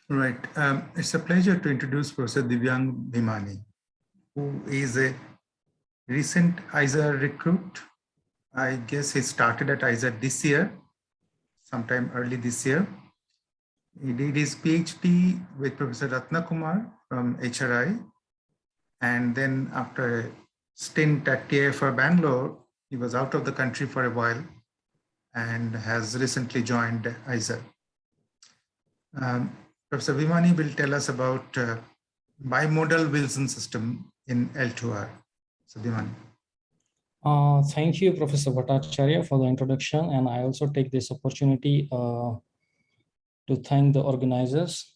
Right. It's a pleasure to introduce Professor Divyang Bhimani, who is a recent ISA recruit. I guess he started at ISA this year, sometime early this year. He did his PhD with Professor Ratna Kumar from HRI. And then after a stint at TIFR Bangalore, he was out of the country for a while and has recently joined ISA. Professor Bhimani will tell us about bimodal Wilson system in L2R. So Bhimani. Thank you, Professor Bhattacharya, for the introduction. And I also take this opportunity to thank the organizers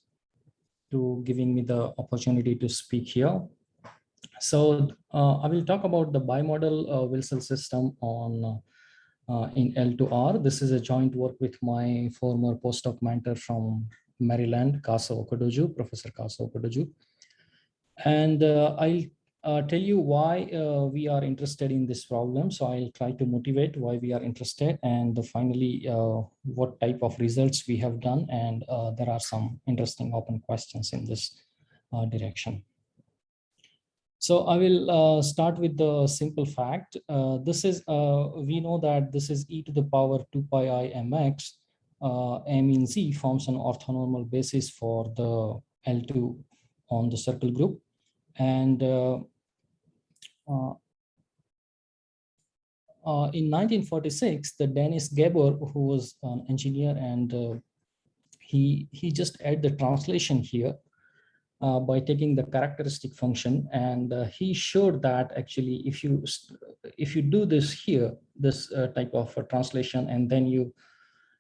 to giving me the opportunity to speak here. So I will talk about the bimodal Wilson system on in L2R. This is a joint work with my former postdoc mentor from Maryland, Kasa Okadoju, Professor Kasa Okadoju. And I'll tell you why we are interested in this problem. So I'll try to motivate why we are interested, and finally, what type of results we have done. And there are some interesting open questions in this direction. So I will start with the simple fact. This is, we know that this is e to the power 2 pi I mx. M in Z forms an orthonormal basis for the L2 on the circle group. And in 1946, the Dennis Gabor, who was an engineer, and he just added the translation here by taking the characteristic function, and he showed that actually if you do this here, this type of translation, and then you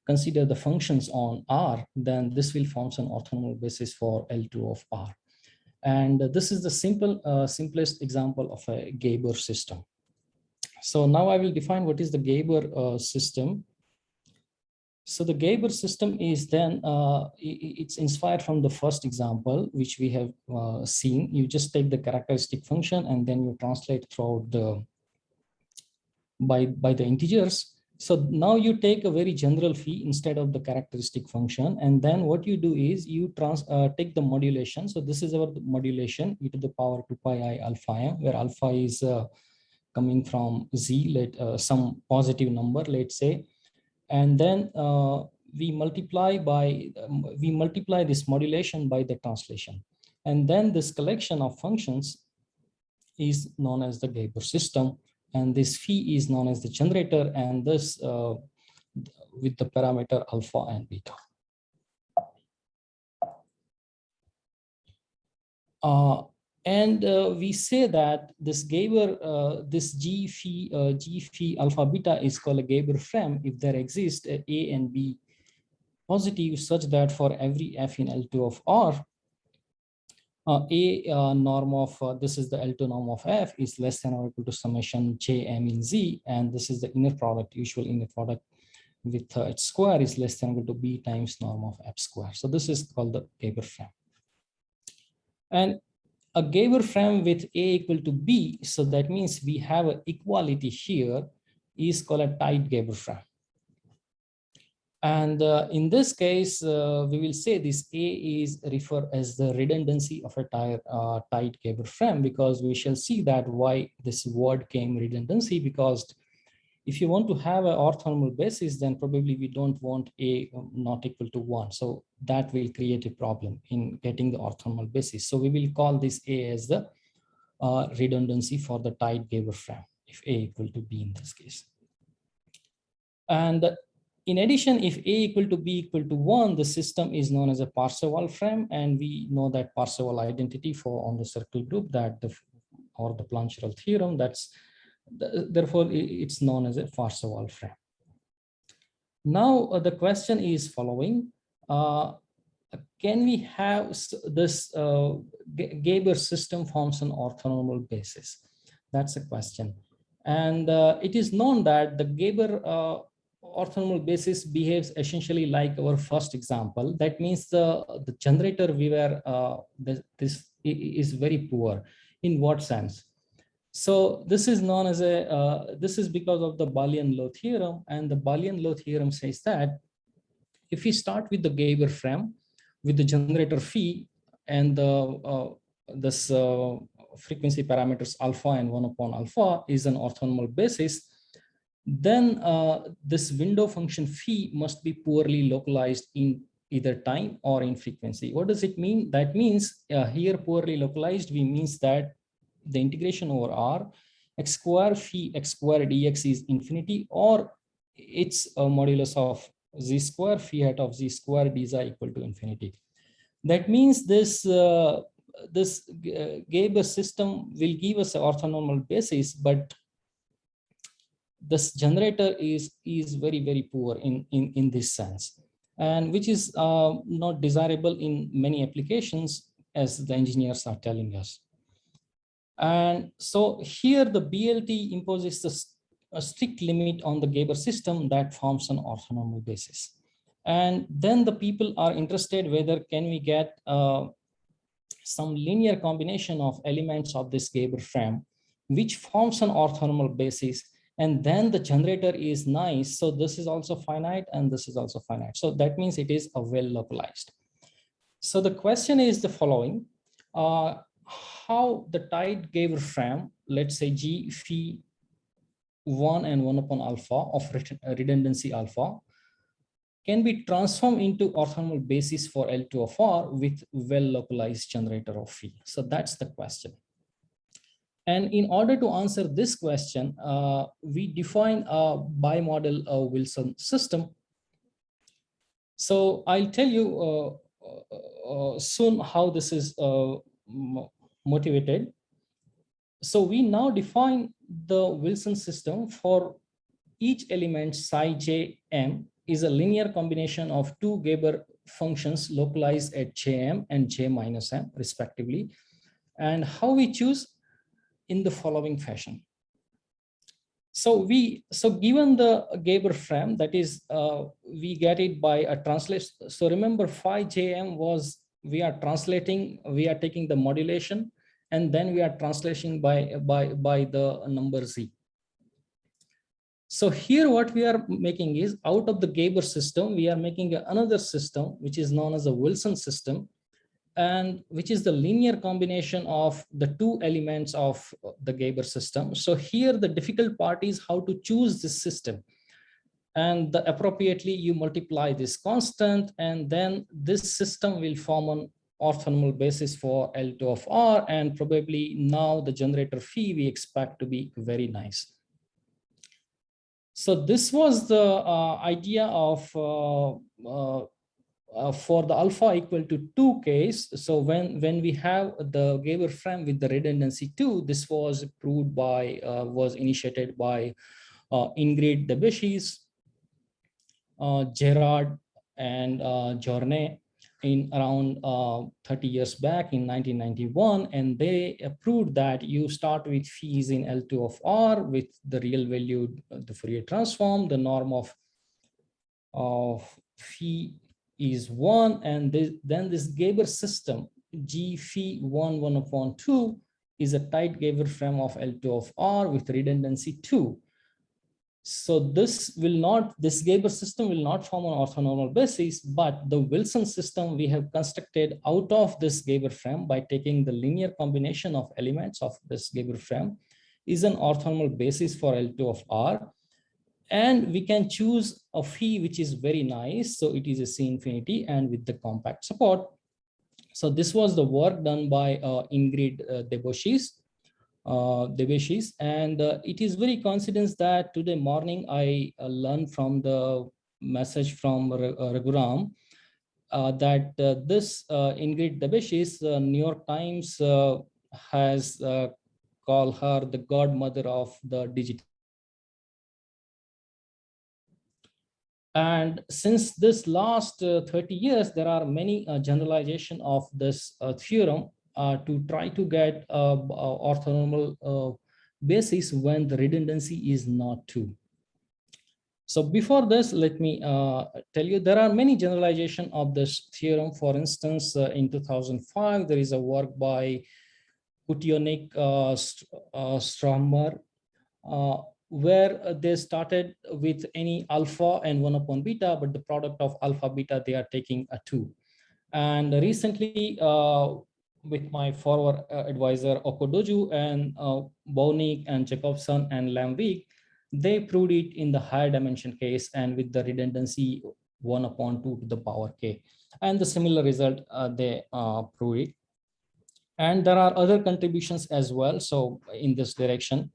consider the functions on R, then this will form an orthonormal basis for L2 of R. And this is the simplest example of a Gabor system. So now I will define what is the Gabor system. So the Gabor system is then, it's inspired from the first example, which we have seen. You just take the characteristic function and then you translate throughout the, by the integers. So now you take a very general phi instead of the characteristic function. And then what you do is you take the modulation. So this is our modulation, e to the power 2 pi I alpha m, where alpha is coming from Z, some positive number, let's say. And then we multiply this modulation by the translation. And then this collection of functions is known as the Gabor system. And this phi is known as the generator, and this with the parameter alpha and beta. And we say that this Gabor, this G phi alpha beta is called a Gabor frame if there exists A and B positive, such that for every f in L2 of R, norm of this is the L2 norm of f is less than or equal to summation j m in Z, and this is the inner product, usual inner product with its square is less than or equal to b times norm of f square. So this is called the Gabor frame. And a Gabor frame with A equal to B, so that means we have an equality here, is called a tight Gabor frame. And in this case, we will say this A is referred as the redundancy of a tight Gabor frame, because we shall see that why this word came redundancy, because if you want to have an orthonormal basis, then probably we don't want A not equal to 1. So that will create a problem in getting the orthonormal basis. So we will call this A as the redundancy for the tight Gabor frame, if A equal to B in this case. And in addition, if A equal to B equal to 1, the system is known as a Parseval frame. And we know that Parseval identity for on the circle group, that or the Plancherel theorem, therefore it's known as a Parseval frame. Now the question is following: can we have this Gabor system forms an orthonormal basis? That's a question. And it is known that the Gabor orthonormal basis behaves essentially like our first example. That means the generator we were this is very poor. In what sense? So this is known as this is because of the Balian-Low theorem, and the Balian-Low theorem says that if we start with the Gabor frame, with the generator phi and this frequency parameters alpha and 1 upon alpha is an orthonormal basis, then this window function phi must be poorly localized in either time or in frequency. What does it mean? That means here poorly localized, we means that the integration over R, x square phi x square dx is infinity, or it's a modulus of z square phi hat of z square dz equal to infinity. That means this Gabor system will give us an orthonormal basis, but this generator is very poor in this sense, and which is not desirable in many applications, as the engineers are telling us. And so here the BLT imposes a strict limit on the Gabor system that forms an orthonormal basis. And then the people are interested whether can we get some linear combination of elements of this Gabor frame, which forms an orthonormal basis. And then the generator is nice. So this is also finite and this is also finite. So that means it is a well localized. So the question is the following. How the tight Gabor frame, let's say G phi 1 and 1 upon alpha of redundancy alpha, can be transformed into orthonormal basis for L2 of R with well-localized generator of phi. So that's the question. And in order to answer this question, we define a bimodal Wilson system. So I'll tell you soon how this is motivated. So we now define the Wilson system for each element psi j m is a linear combination of two Gabor functions localized at jm and j minus m respectively. And how we choose in the following fashion. So given the Gabor frame, that is we get it by a translation. So remember phi jm was, we are translating, we are taking the modulation, and then we are translating by the number z. So here what we are making is, out of the Gabor system, we are making another system, which is known as a Wilson system, and which is the linear combination of the two elements of the Gabor system. So here the difficult part is how to choose this system. And appropriately you multiply this constant, and then this system will form an orthonormal basis for L2 of R, and probably now the generator phi we expect to be very nice. So this was the idea of for the alpha equal to 2 case. So when we have the Gabor frame with the redundancy 2, this was proved by, was initiated by Ingrid Debeshis, Gerard and Journet in around 30 years back in 1991, and they proved that you start with phis in L2 of R with the real value, the Fourier transform, the norm of phi is 1, and then this Gabor system G phi 1 upon 2 is a tight Gabor frame of L2 of R with redundancy 2. So this Gabor system will not form an orthonormal basis, but the Wilson system we have constructed out of this Gabor frame by taking the linear combination of elements of this Gabor frame is an orthonormal basis for L2 of R. And we can choose a phi which is very nice. So it is a C infinity and with the compact support. So this was the work done by Ingrid Debeshis. And it is very coincidence that today morning I learned from the message from Raghuram that this Ingrid Debeshis, New York Times has called her the godmother of the digital. And since this last 30 years, there are many generalization of this theorem to try to get orthonormal basis when the redundancy is not 2. So before this, let me tell you, there are many generalization of this theorem. For instance, in 2005, there is a work by Kutionik Strommer, where they started with any alpha and 1 upon beta, but the product of alpha beta, they are taking a 2. And recently, with my forward advisor Okodoju and Bonick and Jacobson and Lamvik, they proved it in the higher dimension case and with the redundancy 1/2 to the power k. And the similar result, they proved it. And there are other contributions as well, so in this direction.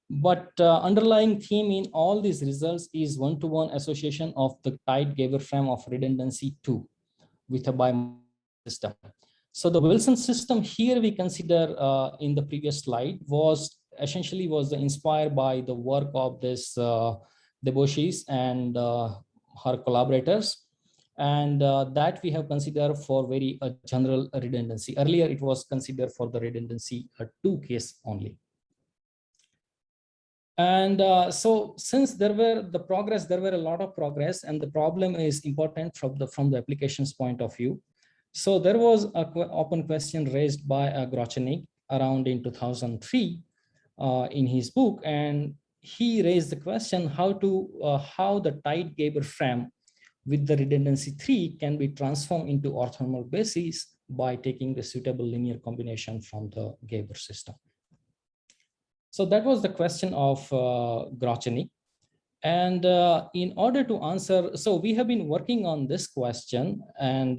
But underlying theme in all these results is one-to-one association of the tight Gabor frame of redundancy 2 with a bimodal system. So the Wilson system here we consider in the previous slide was essentially inspired by the work of this Debauches and her collaborators. And that we have considered for very general redundancy. Earlier, it was considered for the redundancy 2 case only. And so since there were a lot of progress, and the problem is important from the applications point of view. So there was an open question raised by Grochenik around in 2003 in his book, and he raised the question how the tight Gabor frame with the redundancy 3 can be transformed into orthonormal basis by taking the suitable linear combination from the Gabor system. So that was the question of Grochenik. And in order to answer, so we have been working on this question, and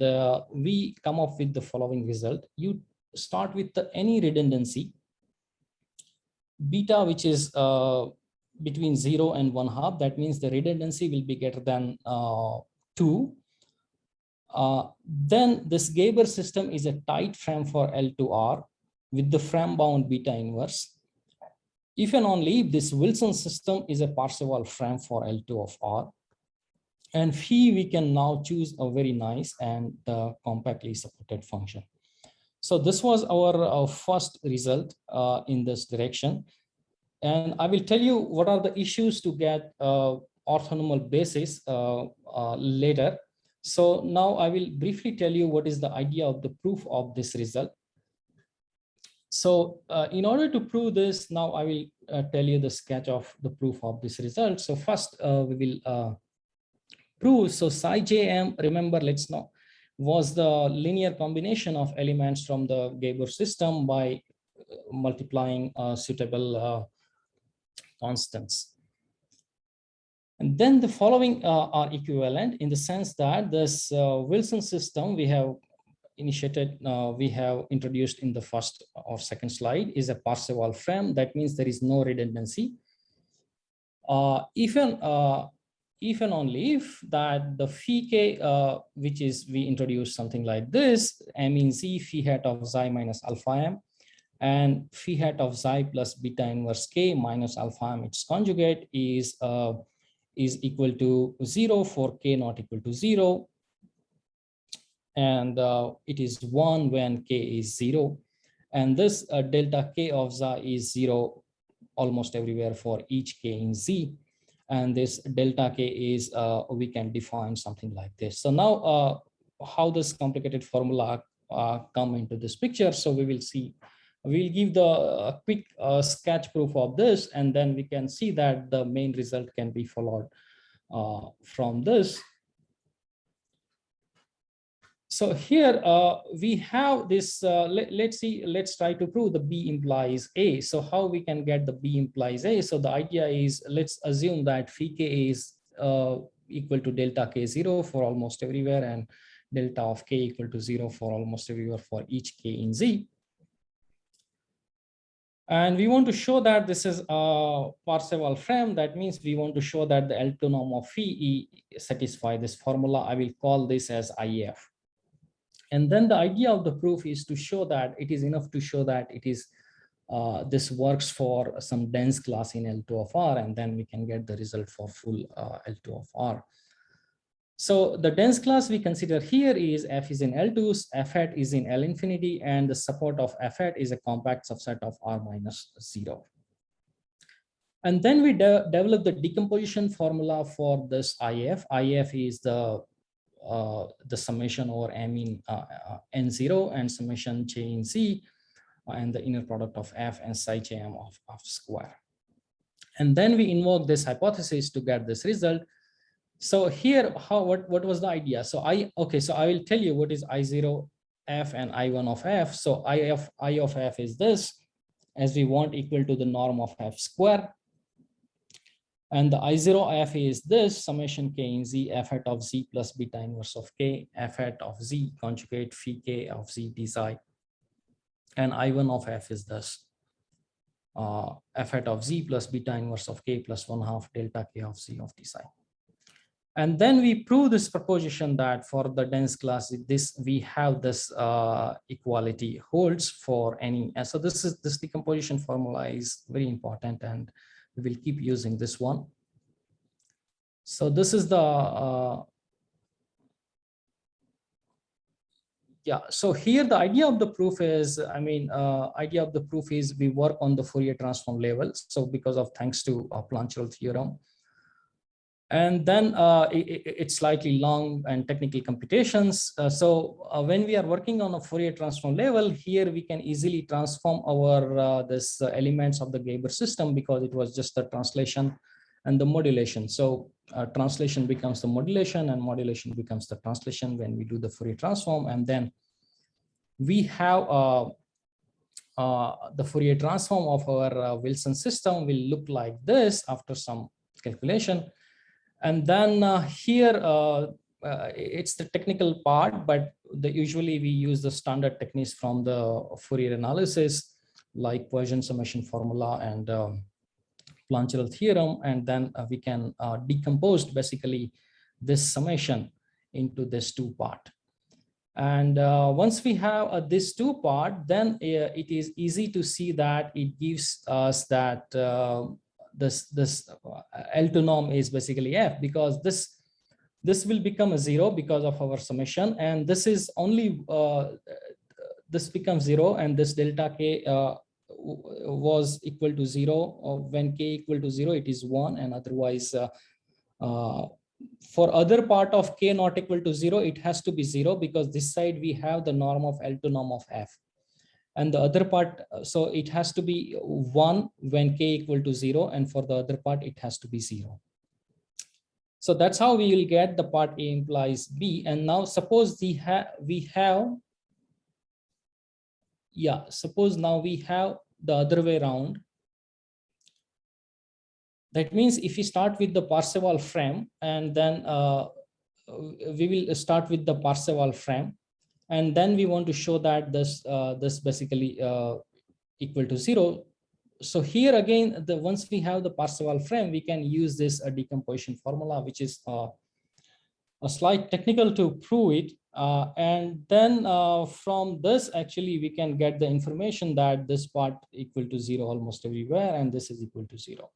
we come up with the following result. You start with any redundancy, beta, which is between 0 and 1/2. That means the redundancy will be greater than 2. Then this Gabor system is a tight frame for L2R with the frame bound beta inverse. If and only if this Wilson system is a Parseval frame for L2 of R. And phi, we can now choose a very nice and compactly supported function. So this was our first result in this direction. And I will tell you what are the issues to get orthonormal basis later. So now I will briefly tell you what is the idea of the proof of this result. So in order to prove this, now I will tell you the sketch of the proof of this result. So first we will prove, so psi jm, remember, let's know, was the linear combination of elements from the Gabor system by multiplying suitable constants. And then the following are equivalent in the sense that this Wilson system we have introduced in the first or second slide is a Parseval frame. That means there is no redundancy. If and only if that the phi k, which is we introduce something like this, m in z phi hat of xi minus alpha m, and phi hat of xi plus beta inverse k minus alpha m its conjugate is equal to 0 for k not equal to 0. And it is 1 when k is 0. And this delta k of xi is 0 almost everywhere for each k in z. And this delta k is, we can define something like this. So now how this complicated formula come into this picture. So we will see, we'll give the quick sketch proof of this, and then we can see that the main result can be followed from this. So here we have this, let's try to prove the B implies A. So how we can get the B implies A? So the idea is, let's assume that phi k is equal to delta k0 for almost everywhere, and delta of k equal to 0 for almost everywhere for each k in Z. And we want to show that this is a Parseval frame. That means we want to show that the L2 norm of phi satisfy this formula. I will call this as IF. And then the idea of the proof is to show that it is enough to show that it is this works for some dense class in L2 of R, and then we can get the result for full L2 of R. So the dense class we consider here is F is in L2, F hat is in L infinity, and the support of F hat is a compact subset of R minus 0. And then we develop the decomposition formula for this IF. IF is the summation over m in n0 and summation j in z, and the inner product of f and psi jm of square. And then we invoke this hypothesis to get this result. So here, what was the idea? So I will tell you what is I0 f and I1 of f. So I of f is this, as we want equal to the norm of f square. And the I0 f is this summation k in z f hat of z plus beta inverse of k f hat of z conjugate phi k of z d psi. And I1 of f is this f hat of z plus beta inverse of k plus 1/2 delta k of z of d psi. And then we prove this proposition that for the dense class, we have this equality holds for any. So this decomposition formula is very important, and we will keep using this one. So this is the so here the idea of the proof is, we work on the Fourier transform level. So because of thanks to Plancherel theorem. And then it's slightly long and technical computations. When we are working on a Fourier transform level, here we can easily transform our this elements of the Gabor system, because it was just the translation and the modulation. So translation becomes the modulation, and modulation becomes the translation when we do the Fourier transform. And then we have the Fourier transform of our Wilson system will look like this after some calculation. And then here, it's the technical part, but usually we use the standard techniques from the Fourier analysis, like Poisson summation formula and Plancherel theorem. And then we can decompose basically this summation into this two part. And once we have this two part, then it is easy to see that it gives us that this L2 norm is basically f, because this will become a 0 because of our summation, and this is only this becomes 0, and this delta k was equal to 0. When k equal to 0, it is 1, and otherwise for other part of k not equal to 0, it has to be 0, because this side we have the norm of L2 norm of f. And the other part, so it has to be 1 when k equal to 0, and for the other part, it has to be 0. So that's how we will get the part A implies B. And now suppose suppose now we have the other way around. That means if we start with the Parseval frame, and then we will start with the Parseval frame. And then we want to show that this basically equal to 0. So here again, once we have the Parseval frame, we can use this decomposition formula, which is a slight technical to prove it. And then from this, actually, we can get the information that this part equal to 0 almost everywhere, and this is equal to 0.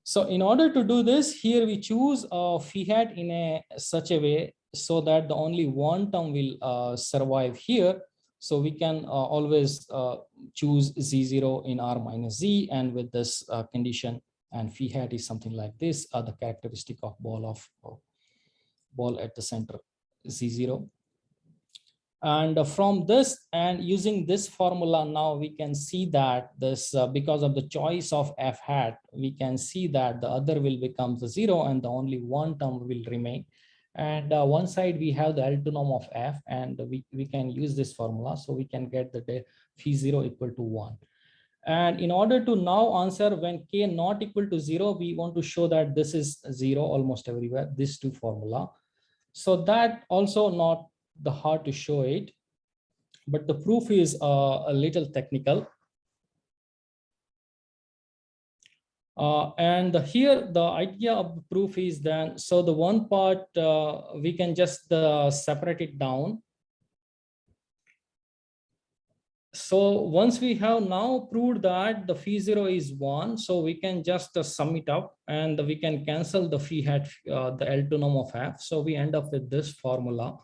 So in order to do this, here we choose phi hat in such a way so that the only one term will survive here. So we can always choose Z0 in R minus Z, and with this condition, and phi hat is something like this, the characteristic of ball at the center, Z0. And from this, and using this formula, now we can see that this, because of the choice of f hat, we can see that the other will become the 0, and the only one term will remain. And one side we have the L2 norm of f, and we can use this formula, so we can get the phi 0 equal to 1. And in order to now answer when k not equal to 0, we want to show that this is 0 almost everywhere, this two formula. So that also not the hard to show it, but the proof is a little technical. And here the idea of the proof is then, so the one part we can just separate it down. So once we have now proved that the phi 0 is 1, so we can just sum it up, and we can cancel the phi hat, the L2 norm of f. So we end up with this formula.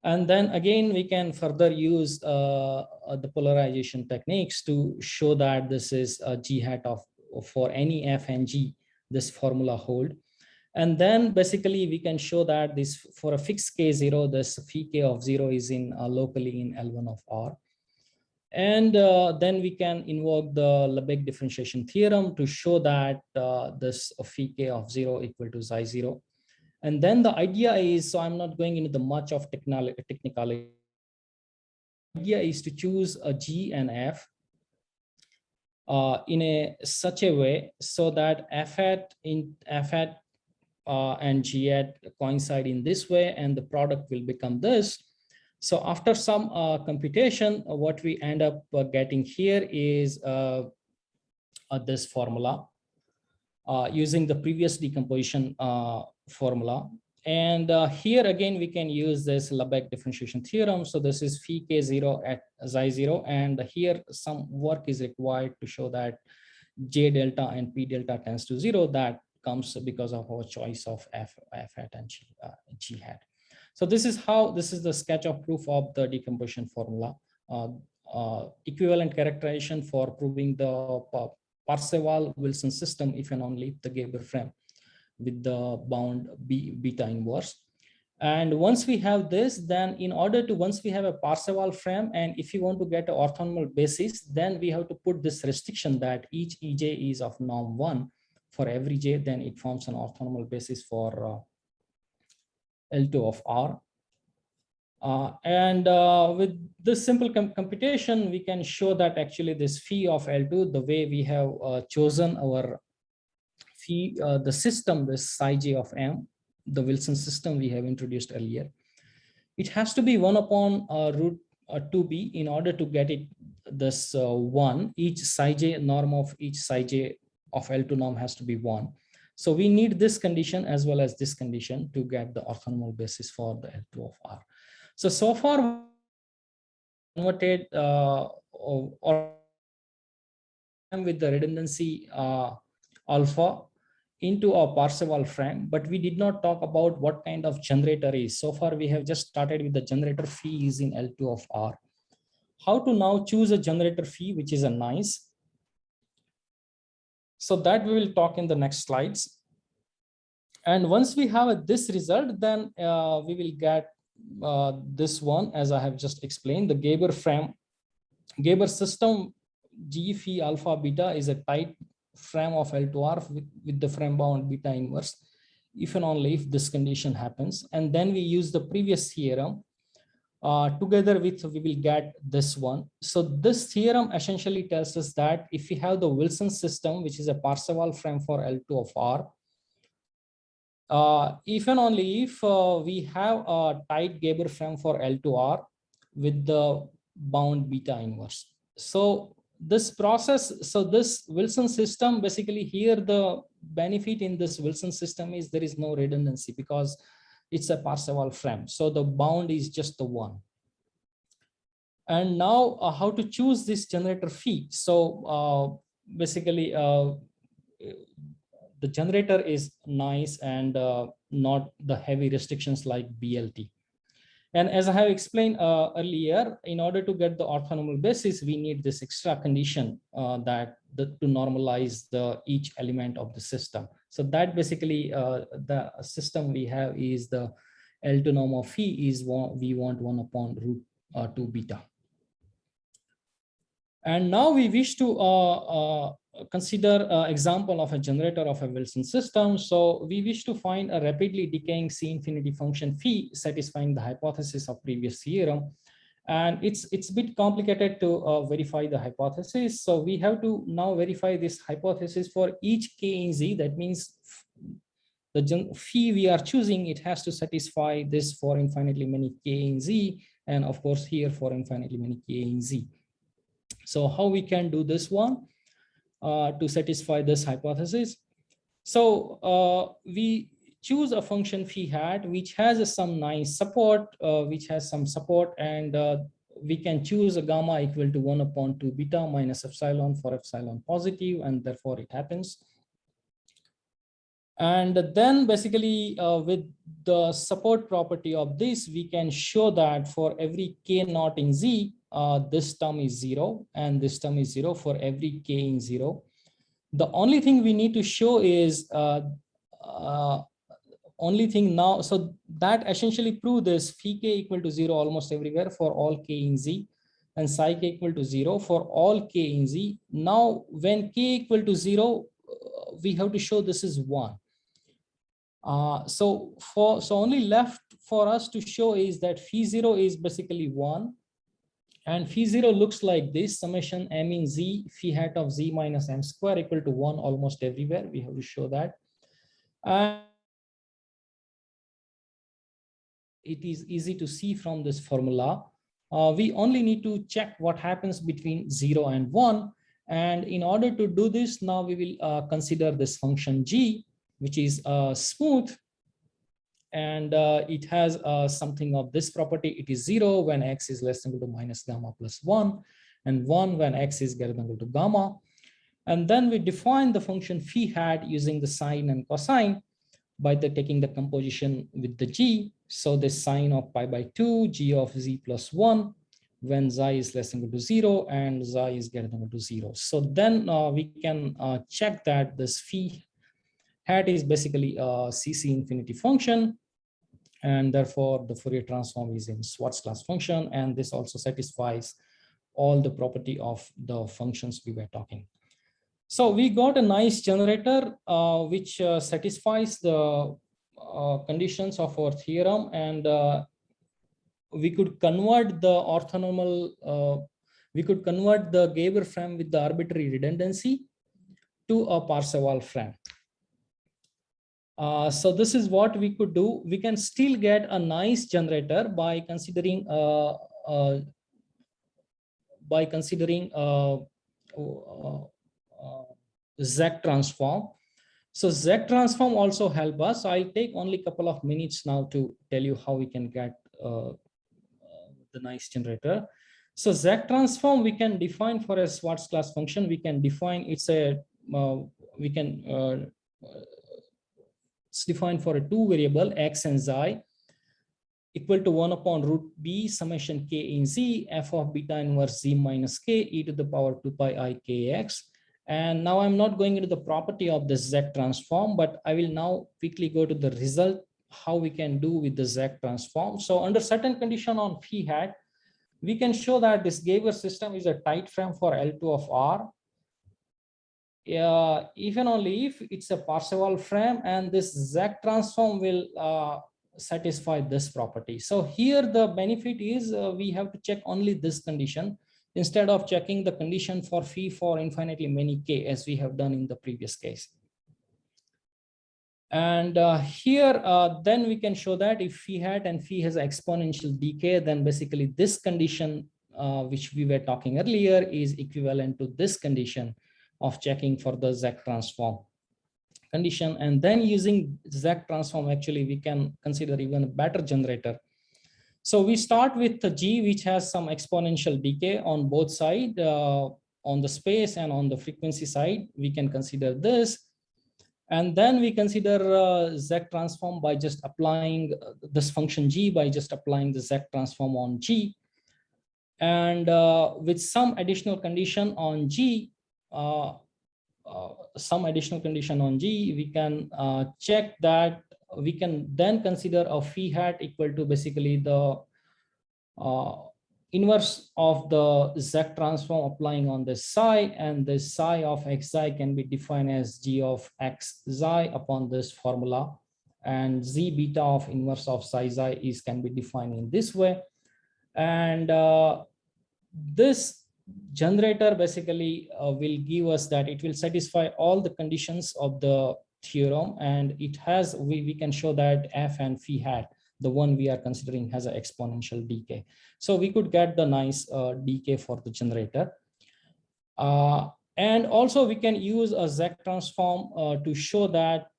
And then again, we can further use the polarization techniques to show that this is a g hat of for any f and g, this formula hold. And then basically we can show that this for a fixed k0, this phi k of 0 is in locally in L1 of R. And then we can invoke the Lebesgue differentiation theorem to show that this phi k of 0 equal to xi 0. And then the idea is, so I'm not going into the much of technicality. The idea is to choose a G and F in such a way so that F hat and G hat coincide in this way, and the product will become this. So after some computation, what we end up getting here is this formula using the previous decomposition formula. And here again, we can use this Lebesgue differentiation theorem. So this is phi k0 at xi 0. And here some work is required to show that J delta and P delta tends to 0. That comes because of our choice of F hat and G hat. So this is the sketch of proof of the decomposition formula. Equivalent characterization for proving the Parseval-Wilson system if and only if the Gabor frame with the bound beta inverse. And once we have this, then once we have a Parseval frame, and if you want to get an orthonormal basis, then we have to put this restriction that each EJ is of norm 1 for every J, then it forms an orthonormal basis for L2 of R. With this simple computation, we can show that actually this phi of L2, the way we have chosen our phi, the system, this psi j of m, the Wilson system we have introduced earlier, it has to be 1 upon root 2b in order to get it this 1. Each psi j norm of each psi j of L2 norm has to be 1. So we need this condition as well as this condition to get the orthonormal basis for the L2 of R. So far, converted or with the redundancy alpha into a Parseval frame, but we did not talk about what kind of generator is. So far, we have just started with the generator phi is in L2 of R. How to now choose a generator phi, which is a nice. So that we will talk in the next slides. And once we have this result, then we will get this one, as I have just explained, the Gabor frame. Gabor system G phi alpha beta is a tight frame of L2R with the frame bound beta inverse, if and only if this condition happens. And then we use the previous theorem together with, we will get this one. So this theorem essentially tells us that if we have the Wilson system, which is a Parseval frame for L2 of R, if and only if we have a tight Gabor frame for L2R with the bound beta inverse. So this process, so this Wilson system, basically here the benefit in this Wilson system is there is no redundancy because it's a Parseval frame. So the bound is just the 1. And now how to choose this generator phi. So basically the generator is nice and not the heavy restrictions like BLT. And as I have explained earlier, in order to get the orthonormal basis, we need this extra condition to normalize each element of the system. So that basically the system we have is the L2 norm of phi is we want 1 upon root 2 beta. And now we wish to consider an example of a generator of a Wilson system. So we wish to find a rapidly decaying C infinity function phi satisfying the hypothesis of previous theorem. And it's a bit complicated to verify the hypothesis. So we have to now verify this hypothesis for each k in Z. That means the phi we are choosing, it has to satisfy this for infinitely many k in Z. And of course here for infinitely many k in Z. So how we can do this one to satisfy this hypothesis? So we choose a function phi hat which has some nice support, and we can choose a gamma equal to 1 upon 2 beta minus epsilon for epsilon positive, and therefore it happens. And then basically with the support property of this, we can show that for every k naught in Z, this term is 0 and this term is 0 for every k in 0. The only thing we need to show is only thing now, so that essentially prove this phi k equal to 0 almost everywhere for all k in Z. and psi k equal to 0 for all k in Z. Now, when k equal to 0, we have to show this is 1. So only left for us to show is that phi 0 is basically 1. And phi 0 looks like this: summation m in Z phi hat of Z minus m square equal to 1 almost everywhere. We have to show that. And it is easy to see from this formula. We only need to check what happens between 0 and 1. And in order to do this, now we will consider this function g, which is smooth. And it has something of this property. It is 0 when x is less than or equal to minus gamma plus 1, and 1 when x is greater than or equal to gamma. And then we define the function phi hat using the sine and cosine by taking the composition with the g. So the sine of pi by 2, g of z plus 1, when xi is less than or equal to 0 and xi is greater than or equal to 0. So then we can check that this phi hat is basically a CC infinity function. And therefore, the Fourier transform is in Schwarz-Class function. And this also satisfies all the property of the functions we were talking. So we got a nice generator which satisfies the conditions of our theorem. And we could convert the orthonormal, we could convert the Gabor frame with the arbitrary redundancy to a Parseval frame. So this is what we could do. We can still get a nice generator by considering Zec transform. So Zec transform also help us. I'll take only a couple of minutes now to tell you how we can get the nice generator. So Zec transform we can define for a Schwarz-Class function. We can define it's defined for a 2 variable x and xi equal to 1 upon root b summation k in Z f of beta inverse Z minus k e to the power 2 pi I kx. And now I'm not going into the property of the Zec transform, but I will now quickly go to the result, how we can do with the Zec transform. So under certain condition on phi hat, we can show that this Gabor system is a tight frame for L2 of R. Even only if it's a Parseval frame, and this Zec transform will satisfy this property. So here the benefit is we have to check only this condition instead of checking the condition for phi for infinitely many k, as we have done in the previous case. And here then we can show that if phi hat and phi has exponential decay, then basically this condition which we were talking earlier is equivalent to this condition of checking for the Zec transform condition. And then using Zec transform, actually we can consider even a better generator. So we start with the G, which has some exponential decay on both sides, on the space and on the frequency side. We can consider this. And then we consider Zec transform by just applying this function G, by just applying the Zec transform on G. And with some additional condition on G, we can check that we can then consider a phi hat equal to basically the inverse of the Zec transform applying on this psi, and the psi of xi can be defined as g of xi upon this formula, and z beta of inverse of psi xi can be defined in this way. And this generator basically will give us that it will satisfy all the conditions of the theorem, and it has, we can show that f and phi hat, the one we are considering, has an exponential decay. So we could get the nice decay for the generator. And also we can use a Zec transform to show that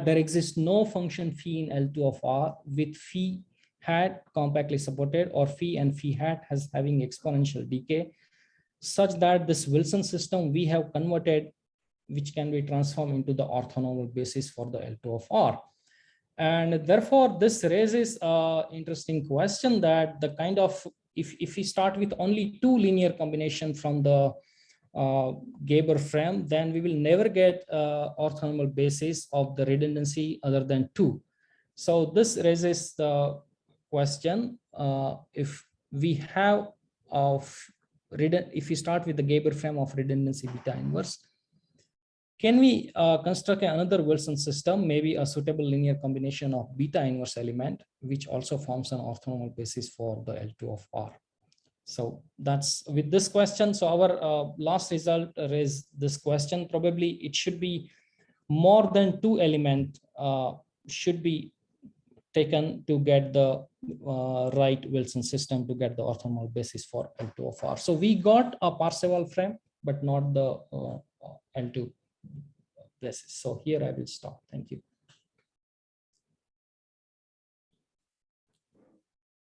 there exists no function phi in L2 of R with phi hat compactly supported, or phi and phi hat has having exponential decay, such that this Wilson system we have converted, which can be transformed into the orthonormal basis for the L2 of R. And therefore this raises an interesting question that the kind of, if we start with only 2 linear combination from the Gabor frame, then we will never get orthonormal basis of the redundancy other than 2. So this raises the question if we have if we start with the Gabor frame of redundancy beta inverse, can we construct another Wilson system, maybe a suitable linear combination of beta inverse element, which also forms an orthonormal basis for the L2 of R? So that's with this question. So our last result raised this question. Probably it should be more than 2 elements should be taken to get the right Wilson system to get the orthonormal basis for L2 of R. So we got a Parseval frame, but not the L2 basis. So here I will stop. Thank you.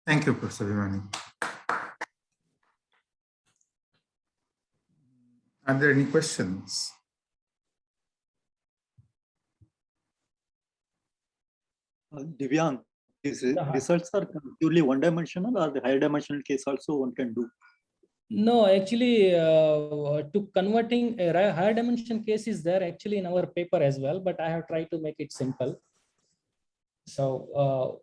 Thank you, Professor Bhimani. Are there any questions? Divyang, these results are purely one-dimensional, or the higher dimensional case also one can do? No, actually, to converting a higher dimension case is there actually in our paper as well, but I have tried to make it simple. So,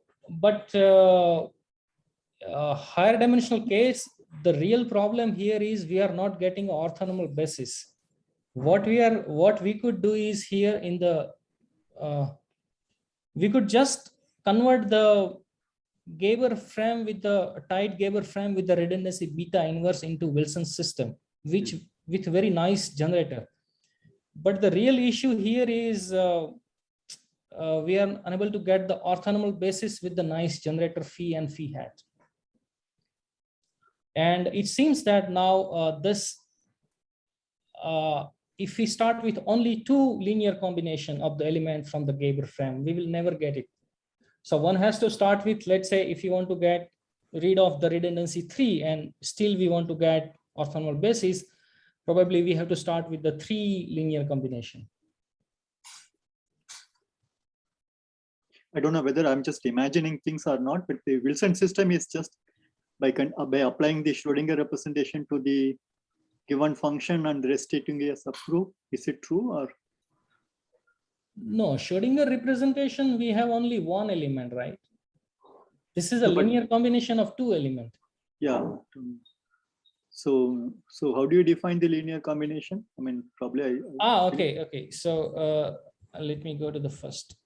higher dimensional case, the real problem here is we are not getting orthonormal basis. What we could do is here in the we could just convert the Gabor frame with the tight Gabor frame with the redundancy beta inverse into Wilson's system, which with very nice generator. But the real issue here is we are unable to get the orthonormal basis with the nice generator phi and phi hat. And it seems that now if we start with only 2 linear combination of the element from the Gabor frame, we will never get it. So one has to start with, let's say, if you want to get rid of the redundancy 3 and still we want to get orthonormal basis, probably we have to start with the 3 linear combination. I don't know whether I'm just imagining things or not, but the Wilson system is just by applying the Schrodinger representation to the given function and restating a subgroup. Is it true, or? No, Schrodinger representation, we have only 1 element, right? This is a linear combination of 2 elements. Yeah. So how do you define the linear combination? I mean, probably. Okay. So let me go to the first.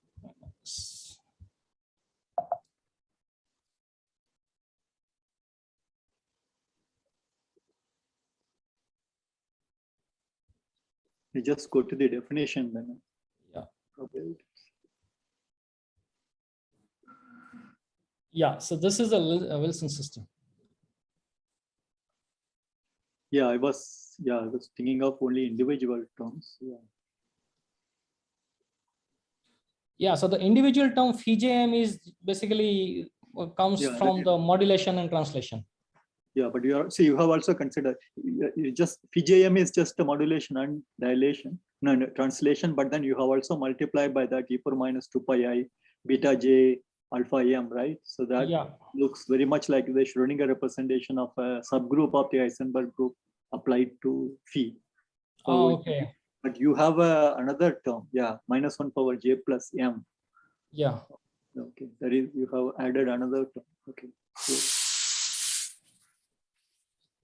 You just go to the definition then. Yeah. Okay. Yeah, so this is a Wilson system. Yeah, I was thinking of only individual terms. Yeah, so the individual term phi-jm is basically comes from the modulation and translation. Yeah, but you have also considered phi-jm is just a modulation and dilation, no, translation, but then you have also multiplied by that e power minus 2 pi I beta j alpha m, right? So that looks very much like the Schrodinger representation of a subgroup of the Heisenberg group applied to phi. So, okay. But you have another term, minus 1 power j plus m. Yeah. Okay, that is, you have added another term. Okay. So,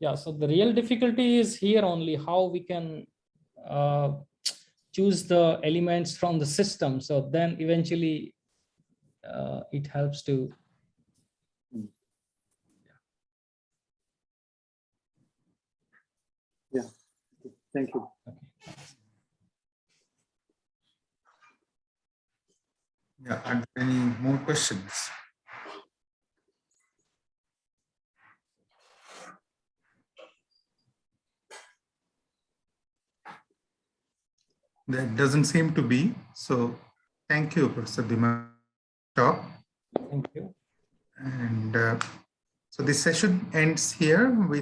yeah, so the real difficulty is here only how we can choose the elements from the system. So then eventually it helps to. Yeah, thank you. Okay. Yeah, are there any more questions? That doesn't seem to be. So thank you, Professor Bhimani. Thank you. And so this session ends here with